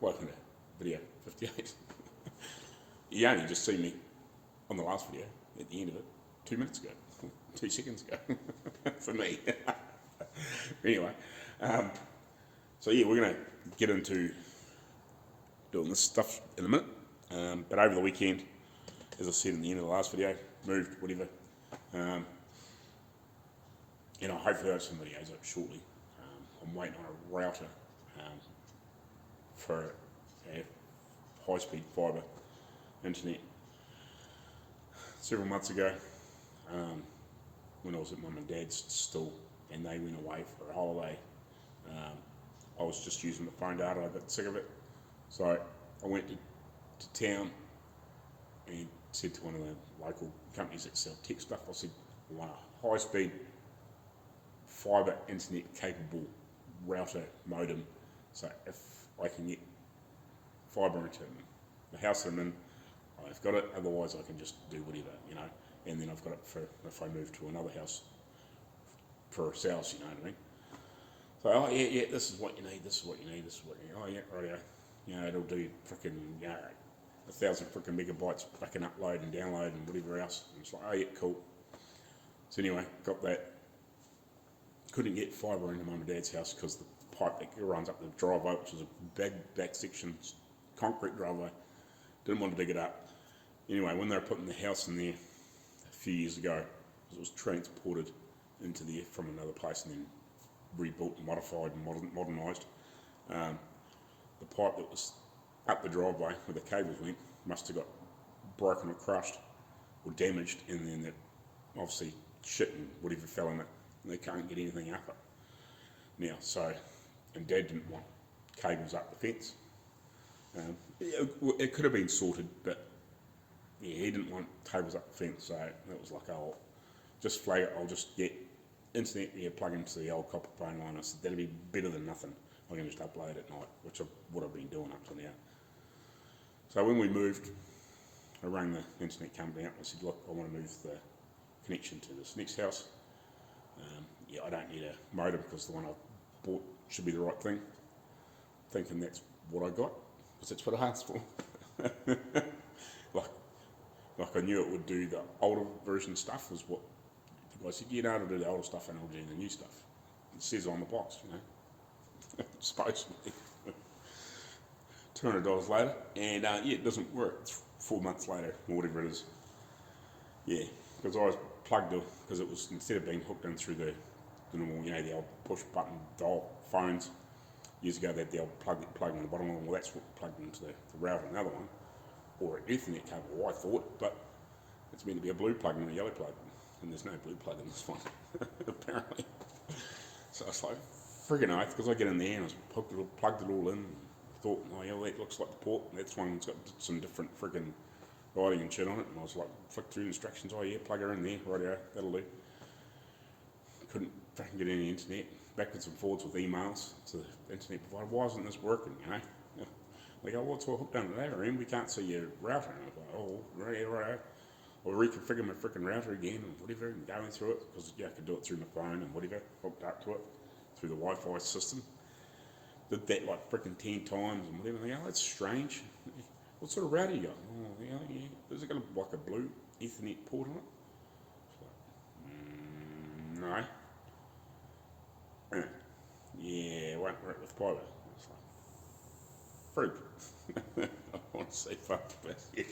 welcome to video 58. You only just see me on the last video at the end of it 2 minutes ago, 2 seconds ago, for me. Anyway, so yeah, we're going to get into doing this stuff in a minute, but over the weekend, as I said in the end of the last video, moved, whatever, and I hopefully have some videos up shortly. I'm waiting on a router for a high-speed fibre internet. Several months ago, when I was at Mum and Dad's still, and they went away for a holiday, I was just using the phone data. I got sick of it, so I went to town and said to one of the local companies that sell tech stuff, I said, I want a high-speed fibre internet capable router modem, so if I can get fibre into the house that I'm in, I've got it, otherwise I can just do whatever, you know, and then I've got it for if I move to another house for ourselves, you know what I mean. So, oh yeah, this is what you need, this is what you need, this is what you need, oh yeah, rightio, you know, it'll do frickin', you know, 1,000 frickin' megabytes fucking upload and download and whatever else, and it's like, oh yeah, cool. So anyway, got that. Couldn't get fibre into Mum and Dad's house because the pipe that runs up the driveway, which was a big back section, concrete driveway, didn't want to dig it up. Anyway, when they were putting the house in there a few years ago, it was transported into there from another place and then rebuilt and modified and modernised. The pipe that was up the driveway where the cables went must have got broken or crushed or damaged, and then that obviously shit and whatever fell in it. They can't get anything up it now. So, and Dad didn't want cables up the fence. It could have been sorted, but yeah, he didn't want cables up the fence. So it was like, oh, just flag it. I'll just get internet here, plug into the old copper phone line. I said that'll be better than nothing. I can just upload at night, which is what I've been doing up to now. So when we moved, I rang the internet company up and I said, look, I want to move the connection to this next house. Yeah, I don't need a modem because the one I bought should be the right thing. Thinking that's what I got, because that's what I asked for. like I knew it would do the older version stuff, was what the guy said, yeah, no, it'll do the older stuff and it'll do the new stuff. It says on the box, you know, supposedly. $200 later, and yeah, it doesn't work. It's 4 months later, or whatever it is. Yeah, because I was plugged in, because it was, instead of being hooked in through the normal, you know, the old push button dial phones, years ago they had the old plug in the bottom one. Well, that's what plugged into the router, another one, or an Ethernet cable, I thought, but it's meant to be a blue plug and a yellow plug, and there's no blue plug in this one, apparently. So I was like, friggin' oath, because I get in there and I was plugged it all in, and thought, oh yeah, well, that looks like the port, and that's one that's got some different friggin' writing and shit on it, and I was like, flick through the instructions, oh yeah, plug her in there, rightio, that'll do. Couldn't fucking get any internet, backwards and forwards with emails to the internet provider, why isn't this working, you know? They go, well, it's all hooked onto that end, we can't see your router. And I was like, oh, right. I'll reconfigure my freaking router again and whatever, and going through it, because yeah, I could do it through my phone and whatever, hooked up to it, through the Wi-Fi system. Did that like freaking 10 times and whatever. They go, oh, that's strange. What sort of router you got? Oh, yeah. Has it got like a blue Ethernet port on it? It's like, no. Yeah, it won't work with fibre. It's like, fruit. I want to say fuck, but yeah.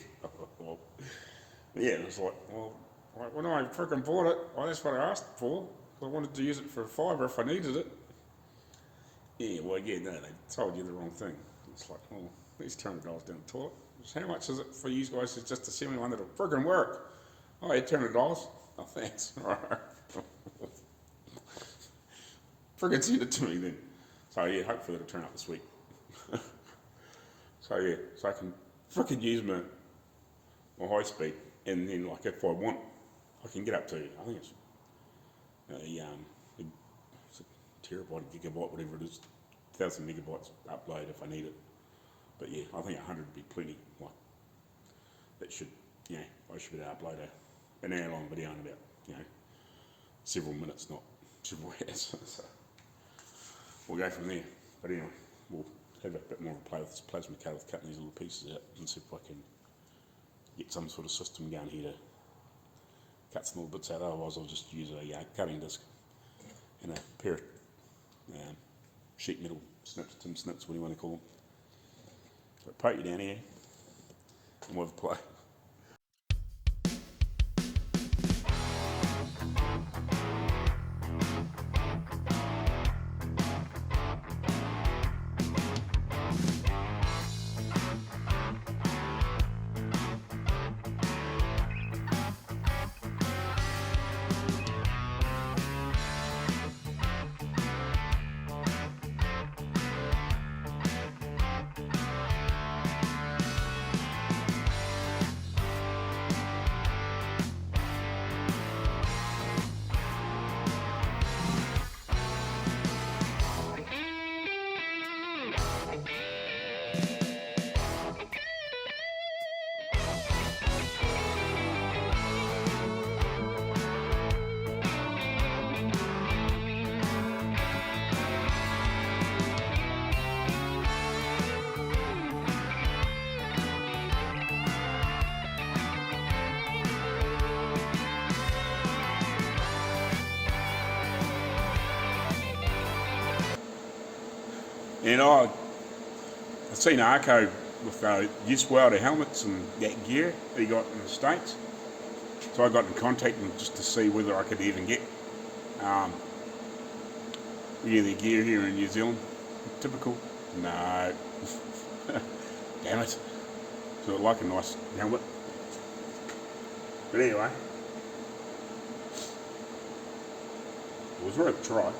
Yeah, it's like, well, when I freaking bought it, that's what I asked for. I wanted to use it for fibre if I needed it. Yeah, well, yeah, no, they told you the wrong thing. It's like, well, these $200 down the toilet. So how much is it for you guys? It's just to send me one that'll friggin' work. Oh, yeah, $200. Oh, thanks. All right. Friggin' send it to me then. So yeah, hopefully it'll turn up this week. So yeah, so I can frickin' use my high speed, and then like if I want, I can get up to, I think it's a terabyte, a gigabyte, whatever it is, 1,000 megabytes upload if I need it. But yeah, I think 100 would be plenty. Like that should, you know, I should be able to upload an hour long video in about, you know, several minutes, not several hours. So we'll go from there. But anyway, we'll have a bit more play with this plasma cutter with cutting these little pieces out and see if I can get some sort of system going here to cut some little bits out. Otherwise I'll just use a cutting disc and a pair of sheet metal snips, tin snips, what do you want to call them. So poke you down here and we'll have a play. And I've seen Arco with used welder helmets and that gear that he got in the States. So I got in contact with him just to see whether I could even get any of the gear here in New Zealand. Typical. No. Damn it. So I like a nice helmet. But anyway, it was worth a try.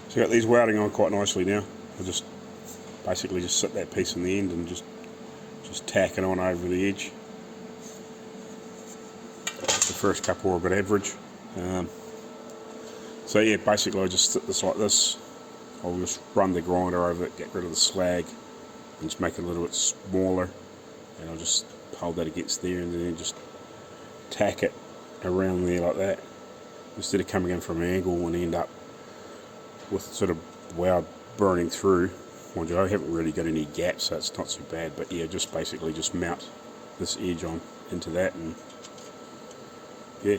So I got these welding on quite nicely now. I just basically just sit that piece in the end and just tack it on over the edge. The first couple are a bit average. So yeah, basically I just sit this like this. I'll just run the grinder over it, get rid of the slag, and just make it a little bit smaller. And I'll just hold that against there and then just tack it around there like that. Instead of coming in from an angle and end up with sort of weld burning through. Mind you, I haven't really got any gaps, so it's not so bad, but yeah, just basically just mount this edge on into that and yeah,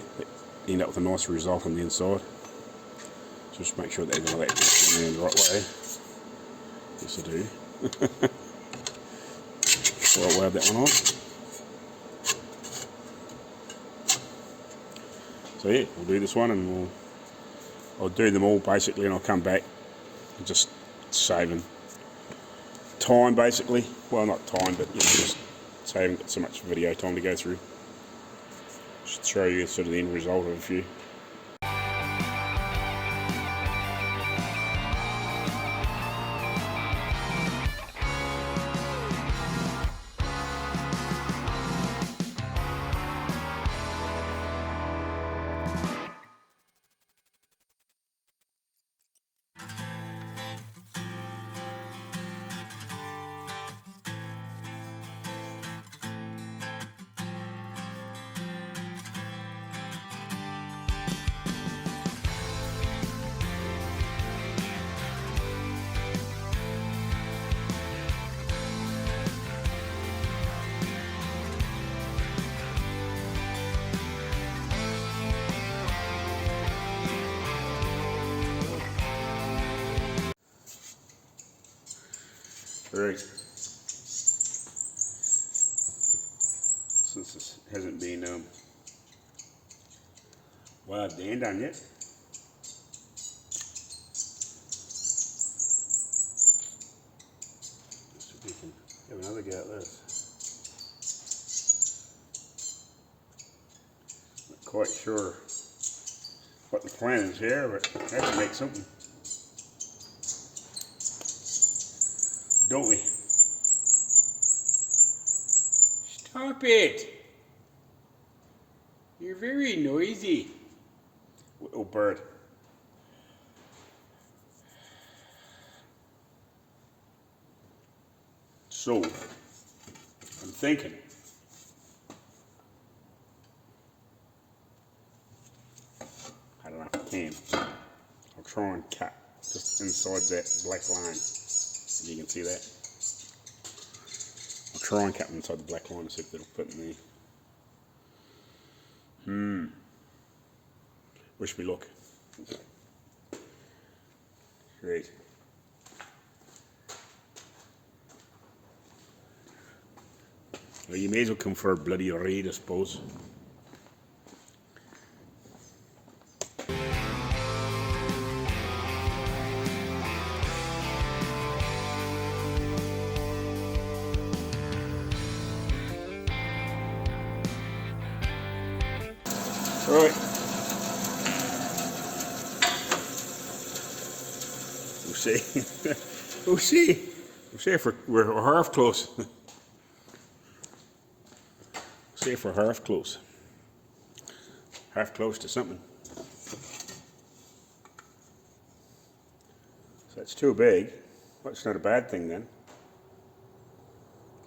end up with a nice result on the inside. Just make sure that all that gets in the right way. Yes I do. So I'll weld that one on. So yeah, we'll do this one and I'll do them all basically and I'll come back and just saving time basically. Well, not time, but you know, just saving got so much video time to go through. Just show you sort of the end result of a few. Right. Since this hasn't been wired and done yet. So we can have another go at this. Not quite sure what the plan is here, but I have to make something. Don't we? Stop it! You're very noisy. Little bird. So, I'm thinking. I don't know if I can. I'll try and cut just inside that black line. If you can see that. I'll try and cut inside the black line and see if it'll fit in there. Wish me luck. Great. Well, you may as well come for a bloody raid, I suppose. Right. We'll see. We'll see. We'll see if we're half close. See if we're half close. Half close to something. So that's too big. Well, it's not a bad thing then.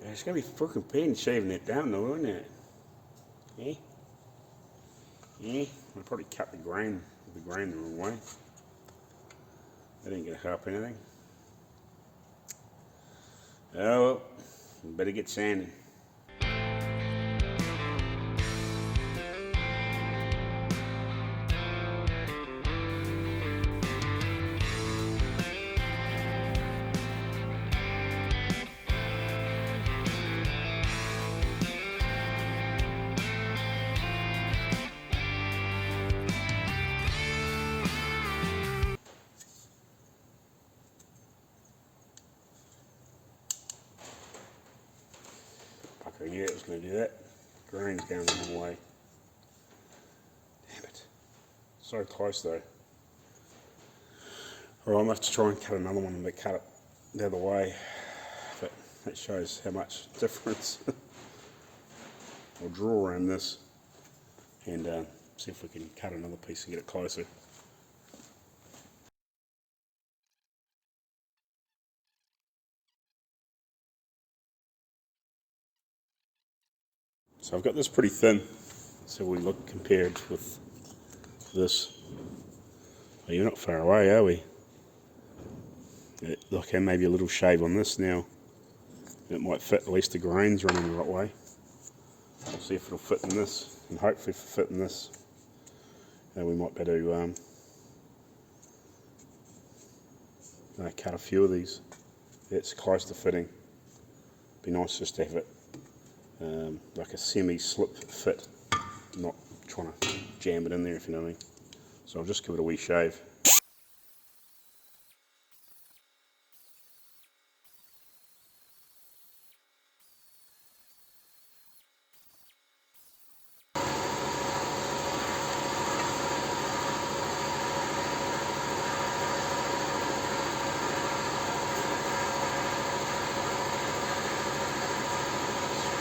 It's gonna be fucking pain shaving it down though, isn't it? Eh? Eh? I'll probably cut the grain the wrong way. That ain't gonna help anything. Oh well, better get sanding. I knew it was going to do that. Grain's going the wrong way. Damn it. So close though. Or I'm going to have to try and cut another one and cut it the other way. But that shows how much difference. I'll draw around this and see if we can cut another piece and get it closer. So I've got this pretty thin, so we look compared with this. Well, you're not far away, are we? Look, and maybe a little shave on this now. It might fit, at least the grain's running the right way. We'll see if it'll fit in this, and hopefully if it'll fit in this, then we might better cut a few of these. It's close to fitting. Be nice just to have it like a semi-slip fit, not trying to jam it in there, if you know what I mean. So I'll just give it a wee shave.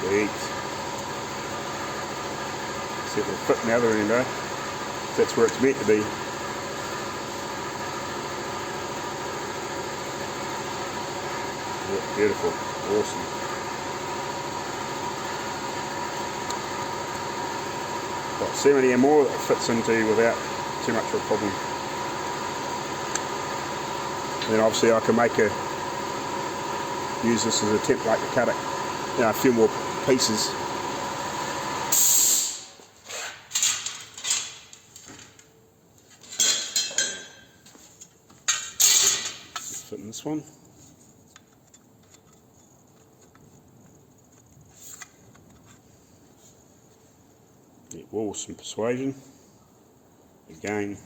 Sweet. See if it'll fit in the other end, eh? That's where it's meant to be. Yeah, beautiful. Awesome. Got 70 more that fits into without too much of a problem. And then obviously I can use this as a template to cut it. You know, a few more pieces. Fit in this one. It will some persuasion. Again,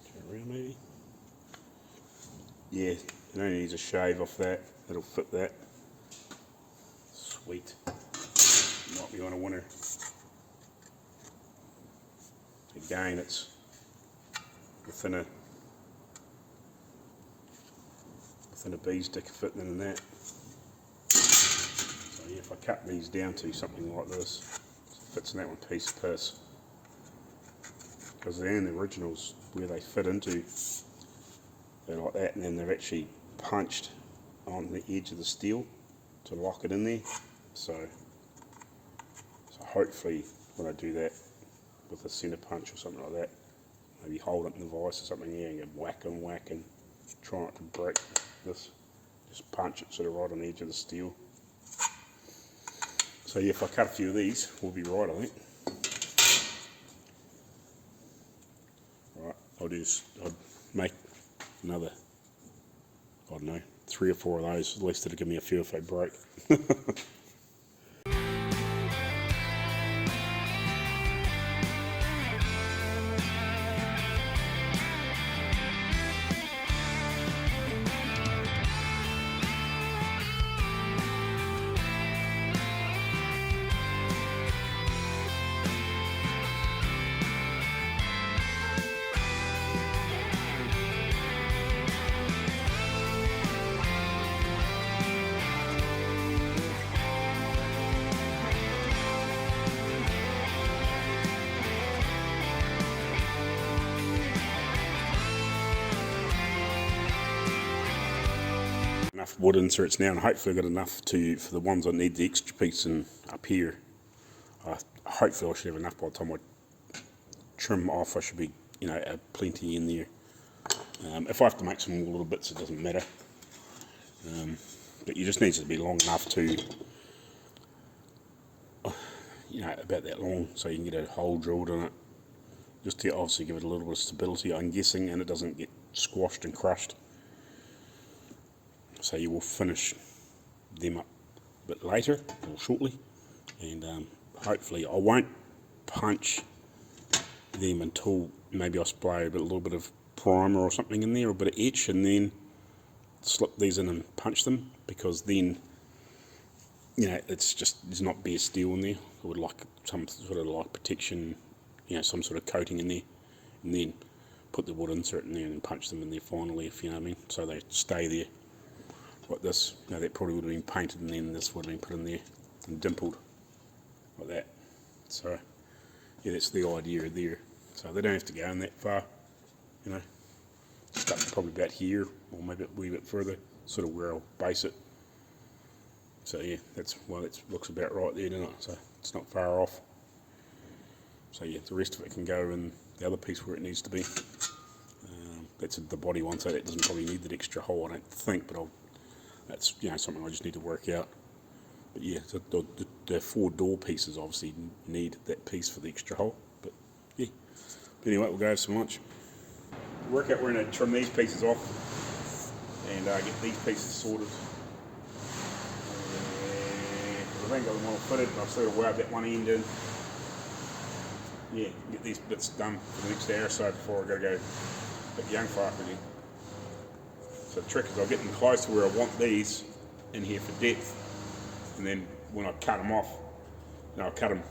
turn around maybe. Yeah, it only needs a shave off that. It'll fit that. Sweet. Might be on a winner. Again, it's within a bee's dick of fitting in that. So yeah, if I cut these down to something like this, it fits in that one piece of piss. Because they're in the originals where they fit into, they're like that, and then they're actually punched on the edge of the steel to lock it in there. So hopefully when I do that with a centre punch or something like that, maybe hold it in the vise or something here and get whack and try not to break this. Just punch it sort of right on the edge of the steel. So yeah, if I cut a few of these, we'll be right, I think. Right, I'll make another, I don't know, 3 or 4 of those, at least it'll give me a few if they break. Enough wood inserts now, and hopefully I've got enough for the ones I need the extra piece in up here. Hopefully I should have enough by the time I trim off. I should be, plenty in there. If I have to make some more little bits, it doesn't matter. But you just need it to be long enough to, about that long, so you can get a hole drilled in it. Just to obviously give it a little bit of stability, I'm guessing, and it doesn't get squashed and crushed. So you will finish them up a bit later or shortly, and hopefully I won't punch them until maybe I spray a little bit of primer or something in there, or a bit of etch, and then slip these in and punch them, because then there's not bare steel in there. I would like some sort of like protection, some sort of coating in there, and then put the wood insert in there and punch them in there finally, if you know what I mean, so they stay there. Like this, that probably would have been painted, and then this would have been put in there and dimpled like that. So yeah, that's the idea there. So they don't have to go in that far, just up to probably about here, or maybe a wee bit further, sort of where I'll base it. So yeah, that looks about right there, doesn't it? So it's not far off. So yeah, the rest of it can go in the other piece where it needs to be. That's the body one, so that doesn't probably need that extra hole, I don't think, but that's something I just need to work out. But yeah, the 4 door pieces obviously need that piece for the extra hole. But yeah, but anyway, we'll go have some lunch. Work out we're going to trim these pieces off and get these pieces sorted. I think I've got them all fitted, but I've still got to weld that one end in. Yeah, get these bits done for the next hour or so before I got to go put the young fire again. So the trick is I'll get them close to where I want these in here for depth, and then when I cut them off, I'll cut them.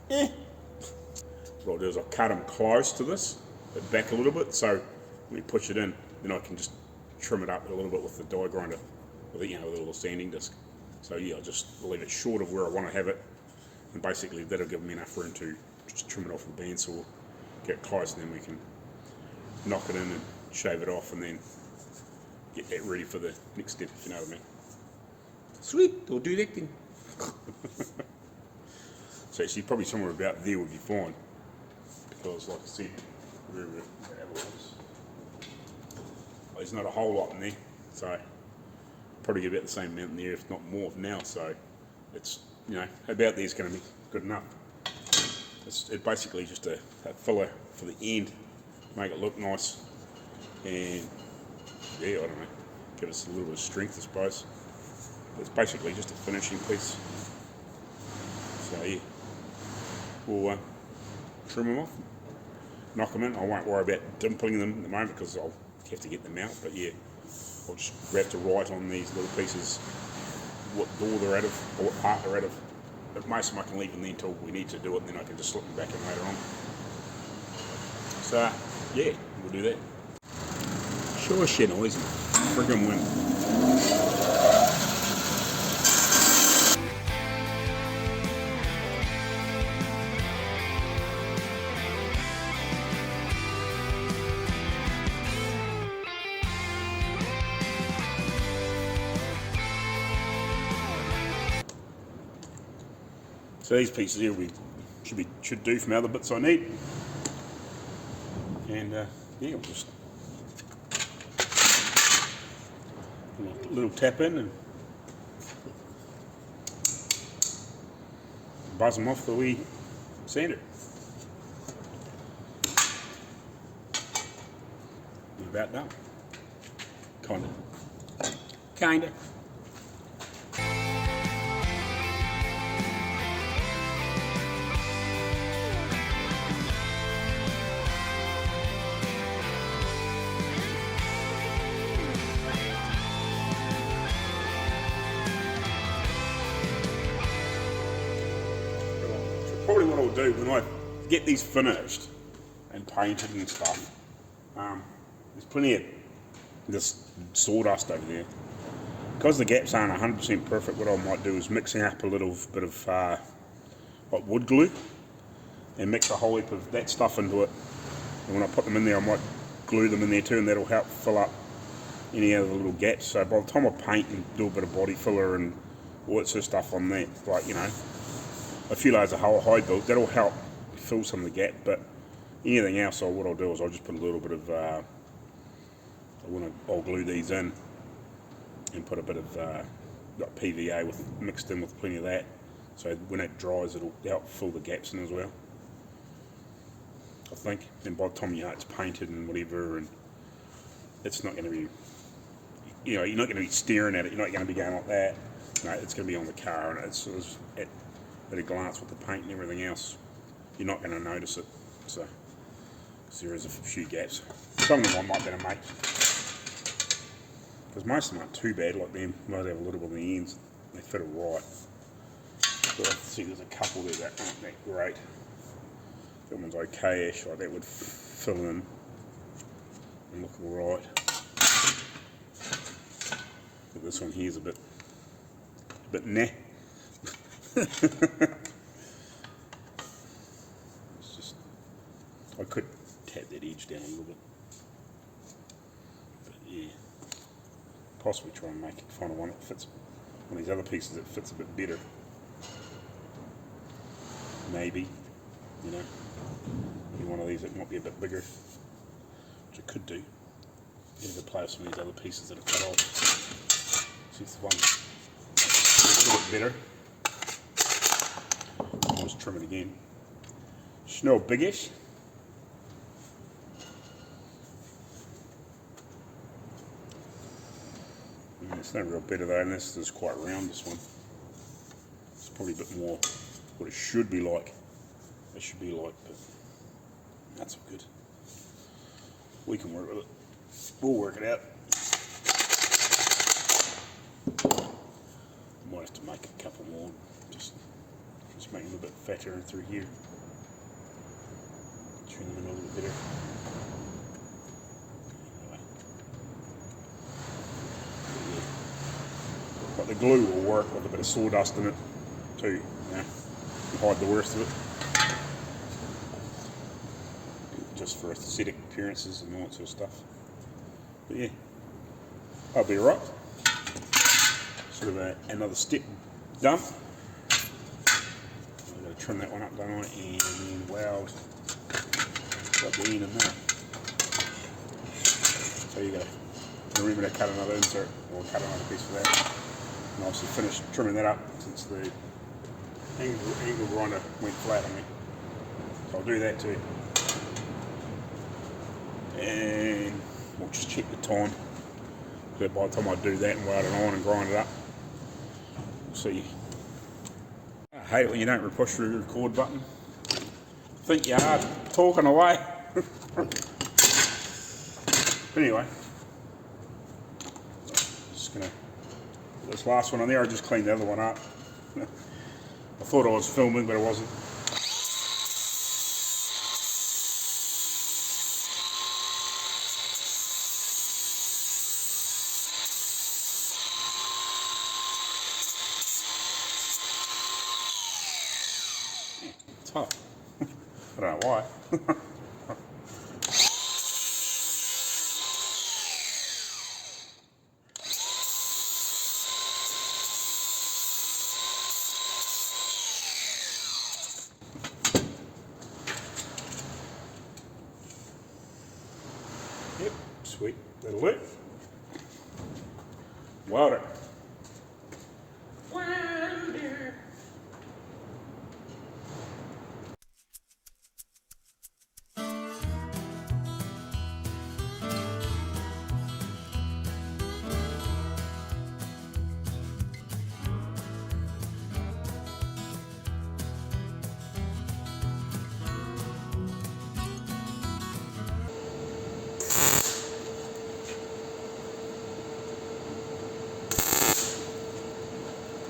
What I'll do is I'll cut them close to this, but back a little bit, so when you push it in, then I can just trim it up a little bit with the die grinder, with a little sanding disc. So yeah, I'll just leave it short of where I want to have it, and basically that'll give me enough room to just trim it off with a bandsaw, get close, and then we can knock it in and shave it off, and then get that ready for the next step, if you know what I mean. Sweet, I'll do that then. So actually probably somewhere about there would be fine, because like I said, there's not a whole lot in there, so probably get about the same amount in there, if not more now, so it's, about there's going to be good enough. It's basically just a filler for the end, make it look nice, and yeah, I don't know, give us a little bit of strength, I suppose. It's basically just a finishing piece. So yeah, we'll trim them off, knock them in. I won't worry about dimpling them at the moment because I'll have to get them out, but yeah, I'll just have to write on these little pieces what door they're out of, or what part they're out of. But most of them I can leave them there until we need to do it, and then I can just slip them back in later on. So yeah, we'll do that. Sure shit noise, friggin' wind. So these pieces here we should do from other bits I need, and yeah, I'll just a little tap in and buzz them off the wee sander. We're about done. Kinda. Probably what I'll do when I get these finished and painted and stuff, there's plenty of this sawdust over there. Because the gaps aren't 100% perfect, what I might do is mixing up a little bit of like wood glue and mix a whole heap of that stuff into it. And when I put them in there, I might glue them in there too, and that'll help fill up any other little gaps. So by the time I paint and do a bit of body filler and all that sort of stuff on that, like, you know, a few layers of hide build, that'll help fill some of the gap. But anything else, what I'll do is I'll just put a little bit of, I'll glue these in and put a bit of PVA mixed in with plenty of that. So when it dries, it'll help fill the gaps in as well, I think. And by the time it's painted and whatever, and it's not going to be, you're not going to be staring at it. You're not going to be going like that. No, it's going to be on the car, and it's at a glance with the paint and everything else, you're not going to notice it. So, because there is a few gaps. Some of them I might better make, because most of them aren't too bad. Like them, might have a little bit on the ends. They fit it right. But I see there's a couple there that aren't that great. That one's okay-ish. Like that would fill in and look all right. But this one here's a bit nah. It's just, I could tap that edge down a little bit, but yeah, possibly try and find one that fits, one of these other pieces that fits a bit better, maybe, maybe one of these that might be a bit bigger, which I could do. Get a good play with some of these other pieces that are cut off. See if the one a little bit better. I'll just trim it again. Snow biggish. It's not real better though, and this is quite round, this one. It's probably a bit more what it should be like. It should be like, but that's all good. We can work with it. We'll work it out. Might have to make a couple more, just make them a bit fatter through here. Trim them in a little bit better. Anyway. But the glue will work with a bit of sawdust in it too, and hide the worst of it. Just for aesthetic appearances and all that sort of stuff. But yeah, I'll be right. Sort of another step done. I'm going to trim that one up, don't I? And then weld the end in there. So you go. Remember to cut another insert, or cut another piece for that. And obviously finish trimming that up since the angle grinder went flat on me. So I'll do that too. And we'll just check the time. So by the time I do that and weld it on and grind it up, we'll see. I hate it when you don't push the record button. Think you are talking away. Anyway, just gonna put this last one on there. I just cleaned the other one up. I thought I was filming, but I wasn't. It's hot. I don't know why. Yep, sweet. That'll work. Weld it.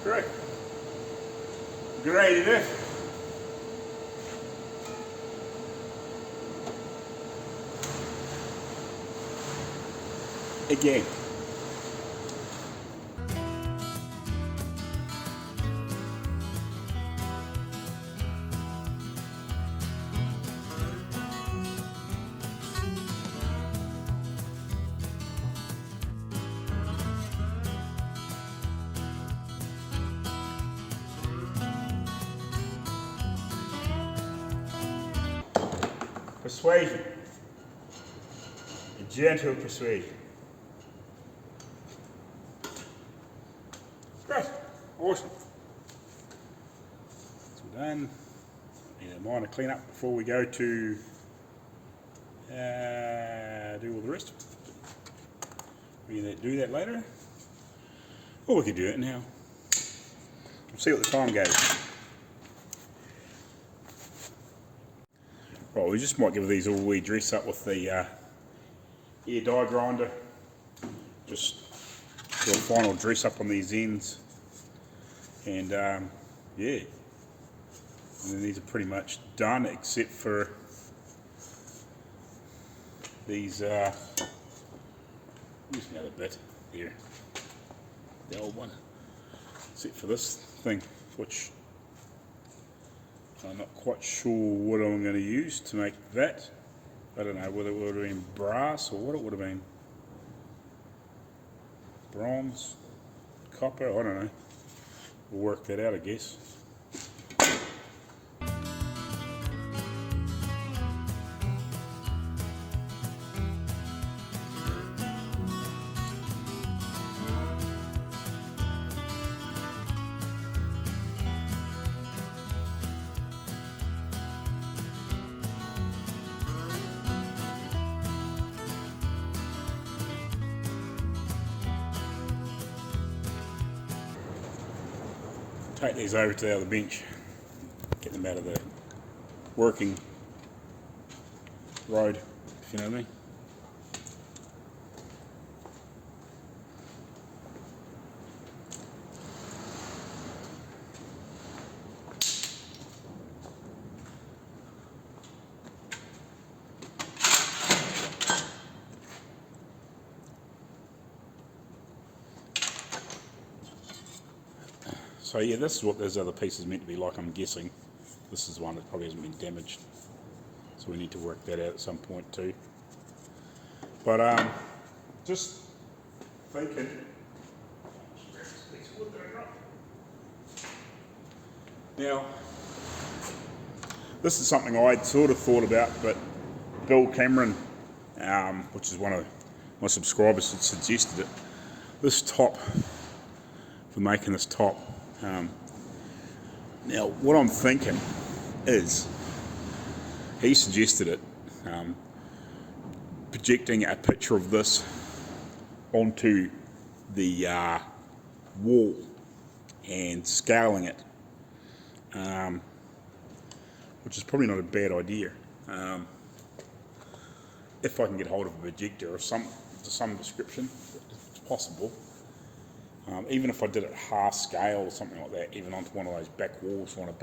Great. Great, isn't it? Again. Persuasion. A gentle persuasion. Great. Awesome. So we're done. Need a minor clean up before we go to do all the rest. We can do that later. Or we could do it now. We'll see what the time goes. Right, we just might give these all a wee dress up with the air die grinder. Just do a final dress up on these ends. And yeah. And then these are pretty much done except for these, use the other bit here. The old one. Except for this thing, which I'm not quite sure what I'm going to use to make that. I don't know whether it would have been brass or what it would have been. Bronze, copper, I don't know. We'll work that out, I guess. Take these over to the other bench, get them out of the working road, if you know what I mean. So yeah, this is what those other pieces meant to be like, I'm guessing. This is one that probably hasn't been damaged. So we need to work that out at some point too. But just thinking. Now, this is something I'd sort of thought about, but Bill Cameron, which is one of my subscribers, had suggested it. This top, for making this top. Now, what I'm thinking is, he suggested it, projecting a picture of this onto the wall and scaling it which is probably not a bad idea. If I can get hold of a projector of some description, it's possible. Even if I did it half scale or something like that, even onto one of those back walls on a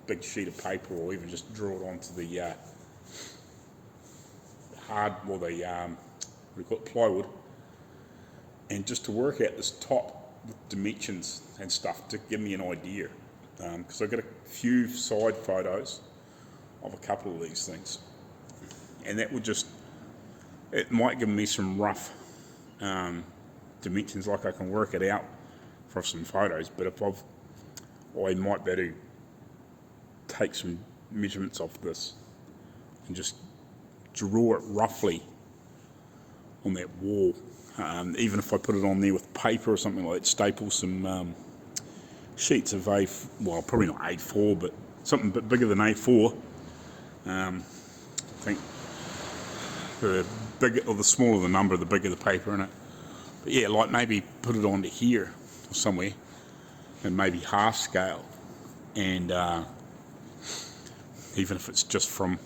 big sheet of paper, or even just draw it onto the what do you call it, plywood, and just to work out this top with dimensions and stuff to give me an idea. Because I've got a few side photos of a couple of these things, and that would it might give me some rough dimensions, like I can work it out from some photos. But if I might better take some measurements off this and just draw it roughly on that wall. Even if I put it on there with paper or something like that, staple some sheets of probably not A4, but something a bit bigger than A4. I think the bigger or the smaller the number, the bigger the paper in it. But yeah, like maybe put it onto here or somewhere, and maybe half scale, and even if it's just from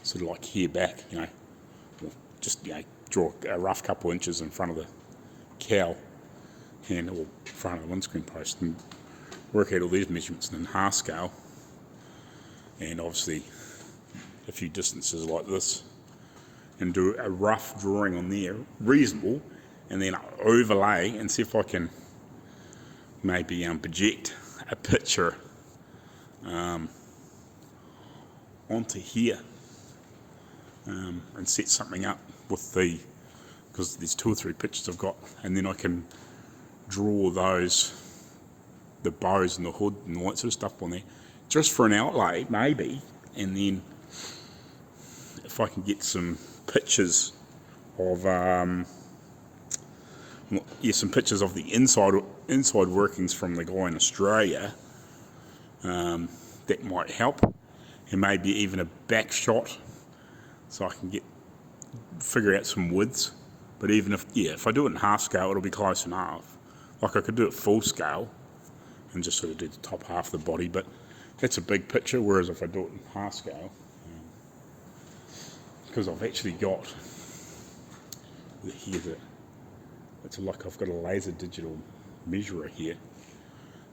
sort of like here back, or just draw a rough couple inches in front of the cowl and or front of the windscreen post, and work out all these measurements in half scale, and obviously a few distances like this, and do a rough drawing on there, reasonable, and then overlay and see if I can maybe project a picture onto here, and set something up with because there's 2 or 3 pictures I've got, and then I can draw the bows and the hood and all that sort of stuff on there, just for an outlay maybe, and then if I can get some pictures of some pictures of the inside workings from the guy in Australia, that might help, and maybe even a back shot, so I can figure out some widths. But even if I do it in half scale, it'll be close enough. Like I could do it full scale and just sort of do the top half of the body, but that's a big picture. Whereas if I do it in half scale, because I've actually got here it's like I've got a laser digital measurer here,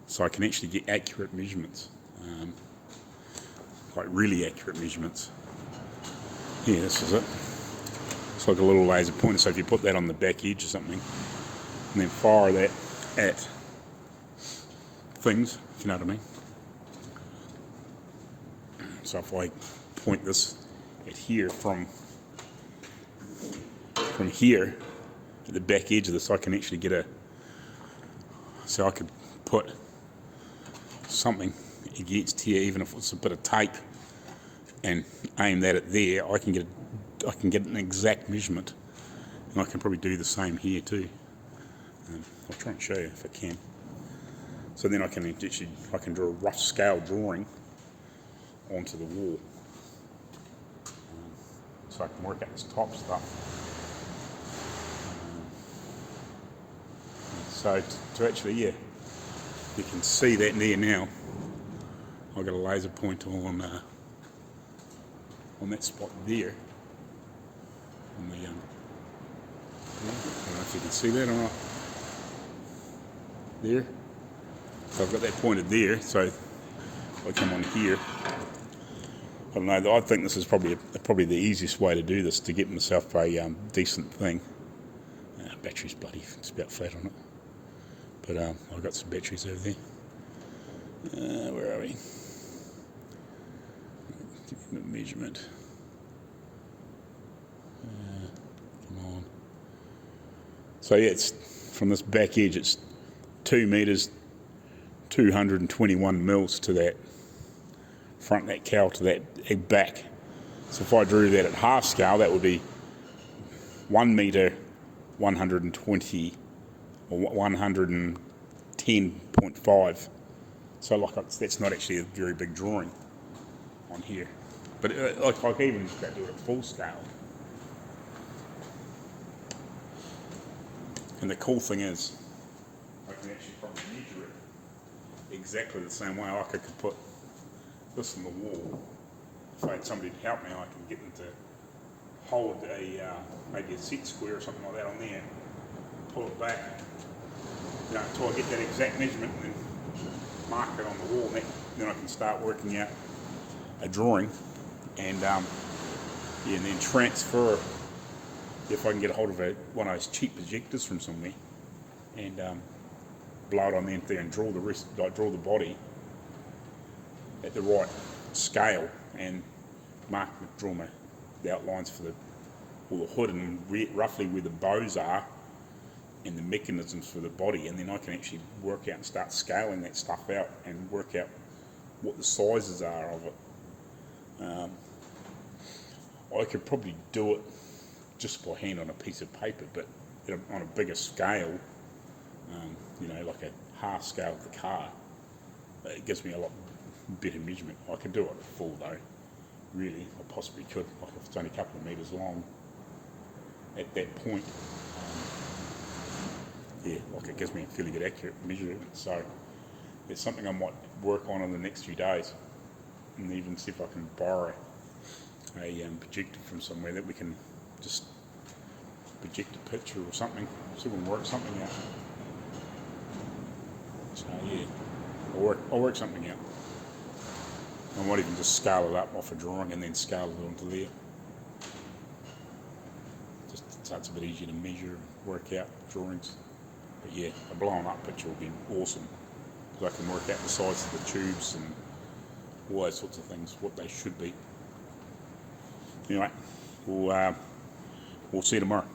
so I can actually get accurate measurements, like really accurate measurements. Yeah, this is it. It's like a little laser pointer, so if you put that on the back edge or something, and then fire that at things, if you know what I mean. So if I point this at here from here at the back edge of this, I can actually so I could put something against here, even if it's a bit of tape, and aim that at there. I can get an exact measurement, and I can probably do the same here too. I'll try and show you if I can. So then I can draw a rough scale drawing onto the wall, so I can work out this top stuff. So to actually, you can see that there now. I've got a laser pointer on that spot there. On the I don't know if you can see that or not. There. So I've got that pointed there. So if I come on here, I don't know. I think this is probably the easiest way to do this, to get myself a decent thing. Battery's bloody, it's about flat on it. But I've got some batteries over there. Where are we? Give me the measurement. Come on. So yeah, it's from this back edge, it's 2 meters, 221 mils to that front, that cowl to that back. So if I drew that at half scale, that would be 1 meter, 120 or 110.5. So that's not actually a very big drawing on here. But I can even just do it at full scale. And the cool thing is, I can actually probably measure it exactly the same way. Like I could put this on the wall. If I had somebody to help me, I can get them to hold a maybe a set square or something like that on there, pull it back, until I get that exact measurement, and then mark it on the wall. And then I can start working out a drawing, and and then transfer. If I can get a hold of one of those cheap projectors from somewhere, and blow it on the end there and draw the rest, like draw the body at the right scale, and draw the outlines for the hood and roughly where the bows are and the mechanisms for the body, and then I can actually work out and start scaling that stuff out and work out what the sizes are of it. I could probably do it just by hand on a piece of paper, but on a bigger scale, like a half scale of the car, it gives me a lot better measurement. I could do it at full though, really. I possibly could, like if it's only a couple of metres long at that point. Like it gives me a fairly good accurate measurement. So it's something I might work on in the next few days, and even see if I can borrow a projector from somewhere that we can just project a picture or something, see if we can work something out. So yeah, I'll work something out. I might even just scale it up off a drawing and then scale it onto there. Just so it's a bit easier to measure and work out drawings. But yeah, a blown up picture will be awesome, because I can work out the size of the tubes and all those sorts of things, what they should be. Anyway, we'll see you tomorrow.